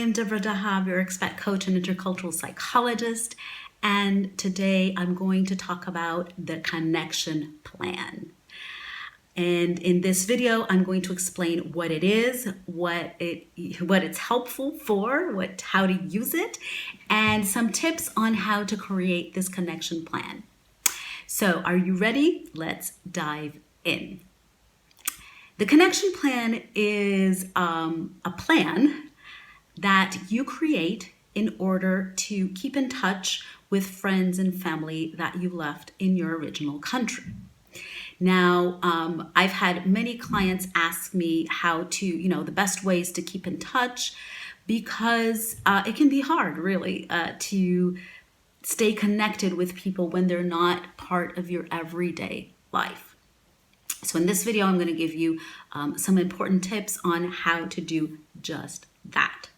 am Deborah Dahab, your expat coach and intercultural psychologist, and today I'm going to talk about the connection plan. And in this video, I'm going to explain what it is, what it's helpful for, how to use it, and some tips on how to create this connection plan. So are you ready? Let's dive in. The connection plan is a plan that you create in order to keep in touch with friends and family that you left in your original country. Now, I've had many clients ask me how to, the best ways to keep in touch, because it can be hard, really, to stay connected with people when they're not part of your everyday life. So in this video, I'm going to give you some important tips on how to do just that.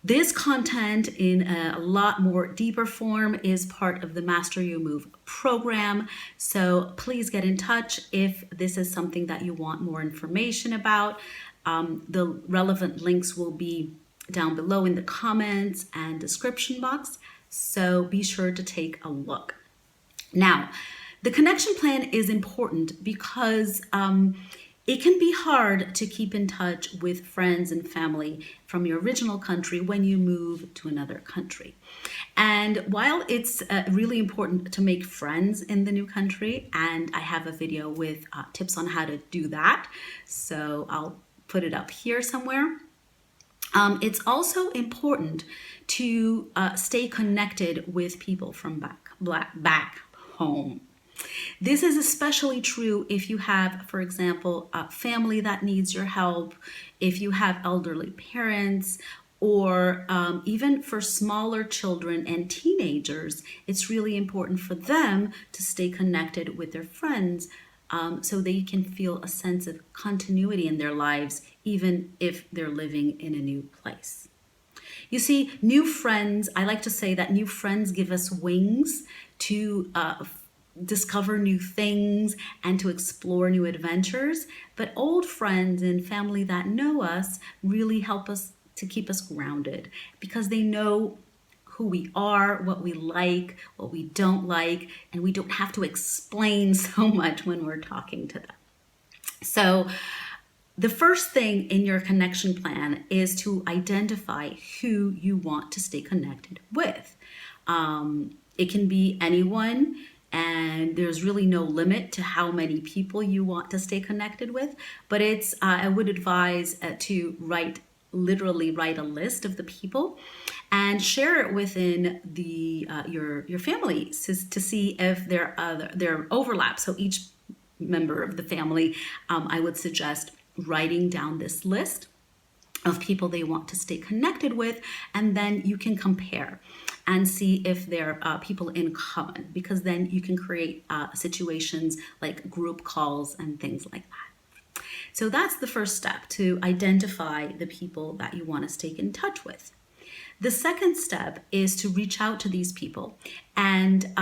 This content in a lot more deeper form is part of the Master Your Move program. So please get in touch if this is something that you want more information about. The relevant links will be down below in the comments and description box. So be sure to take a look. Now, the connection plan is important because it can be hard to keep in touch with friends and family from your original country when you move to another country. And while it's really important to make friends in the new country, and I have a video with tips on how to do that, so I'll put it up here somewhere. It's also important to stay connected with people from back home. This is especially true if you have, for example, a family that needs your help, if you have elderly parents, or even for smaller children and teenagers. It's really important for them to stay connected with their friends so they can feel a sense of continuity in their lives, even if they're living in a new place. You see, new friends, I like to say that new friends give us wings to discover new things and to explore new adventures. But old friends and family that know us really help us to keep us grounded, because they know who we are, what we like, what we don't like, and we don't have to explain so much when we're talking to them. So the first thing in your connection plan is to identify who you want to stay connected with. It can be anyone, and there's really no limit to how many people you want to stay connected with. But I would advise to literally write a list of the people and share it within your family to see if there are overlaps. So each member of the family, I would suggest writing down this list of people they want to stay connected with, and then you can compare and see if there are people in common, because then you can create situations like group calls and things like that. So that's the first step, to identify the people that you want to stay in touch with. The second step is to reach out to these people and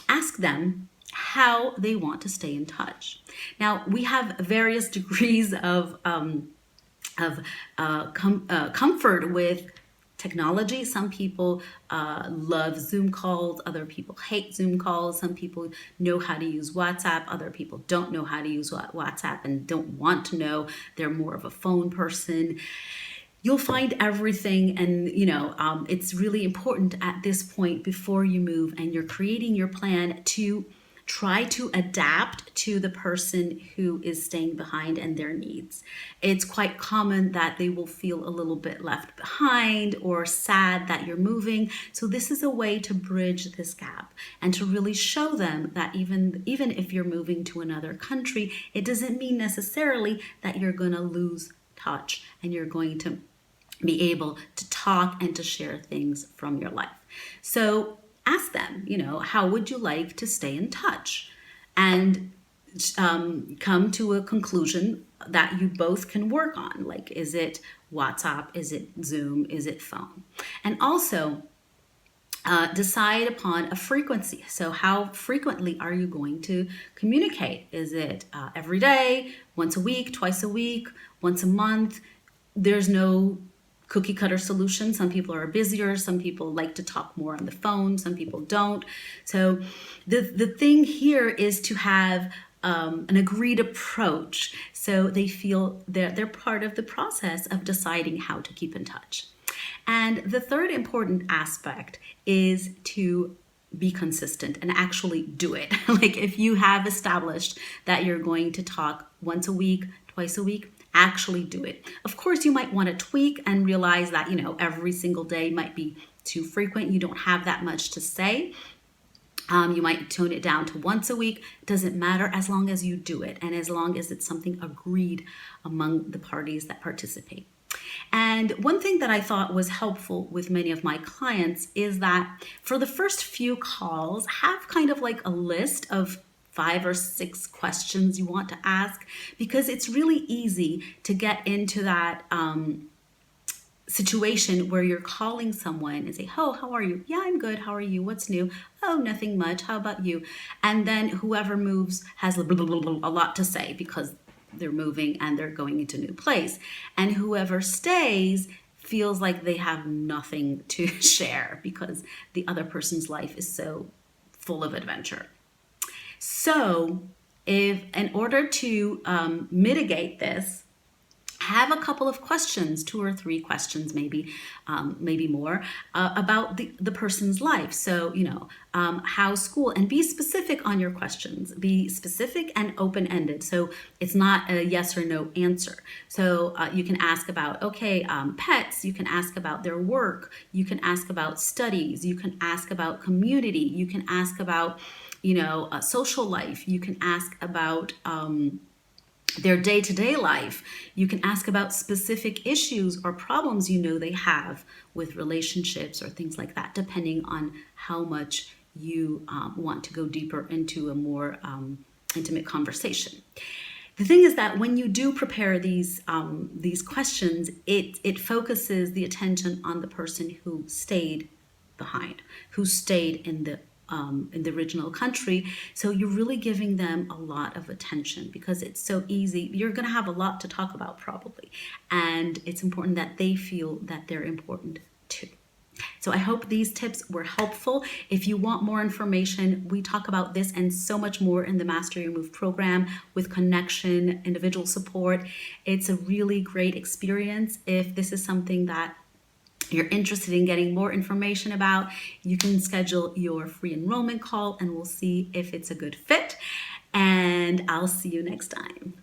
ask them how they want to stay in touch. Now, we have various degrees of comfort with technology. Some people love Zoom calls, other people hate Zoom calls. Some people know how to use WhatsApp, other people don't know how to use WhatsApp and don't want to know. They're more of a phone person. You'll find everything, and it's really important at this point before you move and you're creating your plan to try to adapt to the person who is staying behind and their needs. It's quite common that they will feel a little bit left behind or sad that you're moving. So this is a way to bridge this gap and to really show them that even if you're moving to another country, it doesn't mean necessarily that you're going to lose touch and you're going to be able to talk and to share things from your life. So ask them, how would you like to stay in touch? And come to a conclusion that you both can work on. Like, is it WhatsApp? Is it Zoom? Is it phone? And also decide upon a frequency. So how frequently are you going to communicate? Is it every day, once a week, twice a week, once a month? There's no cookie cutter solution. Some people are busier. Some people like to talk more on the phone. Some people don't. So the thing here is to have an agreed approach, so they feel they're part of the process of deciding how to keep in touch. And the third important aspect is to be consistent and actually do it. Like if you have established that you're going to talk once a week, twice a week, actually do it. Of course, you might want to tweak and realize that, every single day might be too frequent. You don't have that much to say. You might tone it down to once a week. It doesn't matter as long as you do it and as long as it's something agreed among the parties that participate. And one thing that I thought was helpful with many of my clients is that for the first few calls, have kind of like a list of 5 or 6 questions you want to ask, because it's really easy to get into that situation where you're calling someone and say, "Oh, how are you?" "Yeah, I'm good. How are you? What's new?" "Oh, nothing much. How about you?" And then whoever moves has a lot to say because they're moving and they're going into a new place. And whoever stays feels like they have nothing to share because the other person's life is so full of adventure. So if in order to mitigate this, have a couple of questions, 2 or 3 questions, maybe more, about the person's life. So, how's school? And be specific on your questions. Be specific and open-ended. So it's not a yes or no answer. So you can ask about, pets. You can ask about their work. You can ask about studies. You can ask about community. You can ask about, social life. You can ask about their day-to-day life. You can ask about specific issues or problems they have with relationships or things like that, depending on how much you want to go deeper into a more intimate conversation. The thing is that when you do prepare these questions, it focuses the attention on the person who stayed behind, who stayed in the original country. So you're really giving them a lot of attention because it's so easy. You're going to have a lot to talk about probably. And it's important that they feel that they're important too. So I hope these tips were helpful. If you want more information, we talk about this and so much more in the Master Your Move program with connection, individual support. It's a really great experience. If this is something that you're interested in getting more information about, you can schedule your free enrollment call and we'll see if it's a good fit. And I'll see you next time.